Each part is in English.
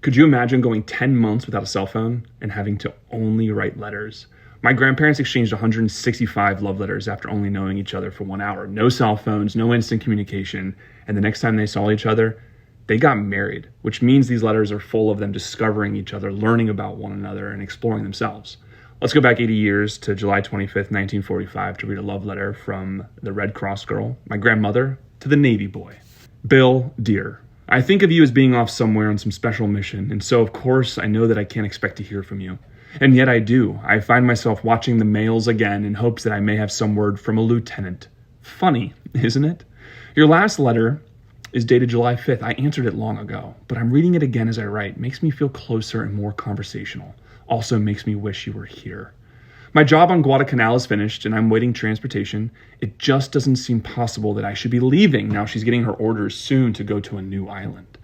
Could you imagine going 10 months without a cell phone and having to only write letters? My grandparents exchanged 165 love letters after only knowing each other for 1 hour. No cell phones, no instant communication. And the next time they saw each other, they got married, which means these letters are full of them discovering each other, learning about one another, and exploring themselves. Let's go back 80 years to July 25th, 1945 to read a love letter from the Red Cross girl, my grandmother, to the Navy boy. Bill, dear, I think of you as being off somewhere on some special mission, and so of course I know that I can't expect to hear from you. And yet I do. I find myself watching the mails again in hopes that I may have some word from a lieutenant. Funny, isn't it? Your last letter is dated July 5th. I answered it long ago, but I'm reading it again as I write. It makes me feel closer and more conversational. Also makes me wish you were here. My job on Guadalcanal is finished and I'm waiting transportation. It just doesn't seem possible that I should be leaving now she's getting her orders soon to go to a new island.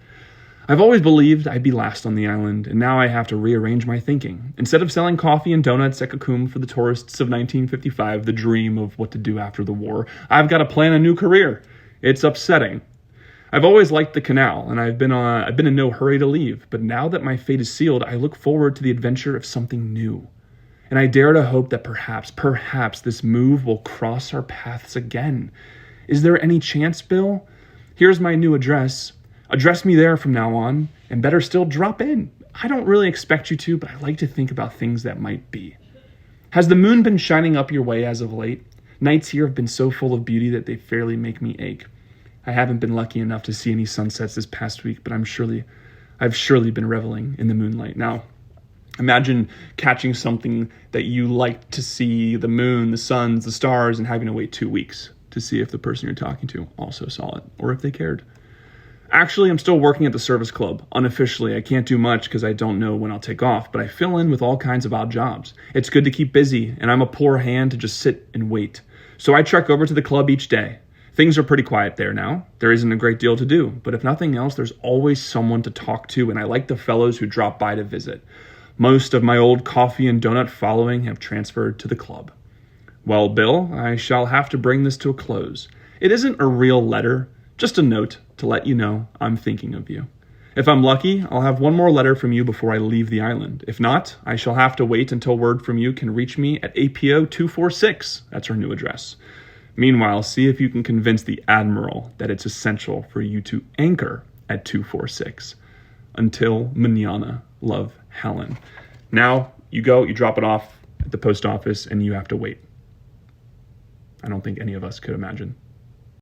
I've always believed I'd be last on the island, and now I have to rearrange my thinking. Instead of selling coffee and donuts at Cancun for the tourists of 1955, the dream of what to do after the war, I've got to plan a new career. It's upsetting. I've always liked the canal, and I've been in no hurry to leave, but now that my fate is sealed, I look forward to the adventure of something new. And I dare to hope that perhaps this move will cross our paths again. Is there any chance, Bill? Here's my new address. Address me there from now on, and better still, drop in. I don't really expect you to, but I like to think about things that might be. Has the moon been shining up your way as of late? Nights here have been so full of beauty that they fairly make me ache. I haven't been lucky enough to see any sunsets this past week, but I've surely been reveling in the moonlight. Now, imagine catching something that you like to see, the moon, the suns, the stars, and having to wait 2 weeks to see if the person you're talking to also saw it, or if they cared. Actually, I'm still working at the service club. Unofficially, I can't do much because I don't know when I'll take off, but I fill in with all kinds of odd jobs. It's good to keep busy, and I'm a poor hand to just sit and wait. So I trek over to the club each day. Things are pretty quiet there now. There isn't a great deal to do, but if nothing else, there's always someone to talk to, and I like the fellows who drop by to visit. Most of my old coffee and donut following have transferred to the club. Well, Bill, I shall have to bring this to a close. It isn't a real letter, just a note to let you know I'm thinking of you. If I'm lucky, I'll have one more letter from you before I leave the island. If not, I shall have to wait until word from you can reach me at APO 246. That's our new address. Meanwhile, see if you can convince the Admiral that it's essential for you to anchor at 246. Until mañana, love, Helen. Now, you go, you drop it off at the post office, and you have to wait. I don't think any of us could imagine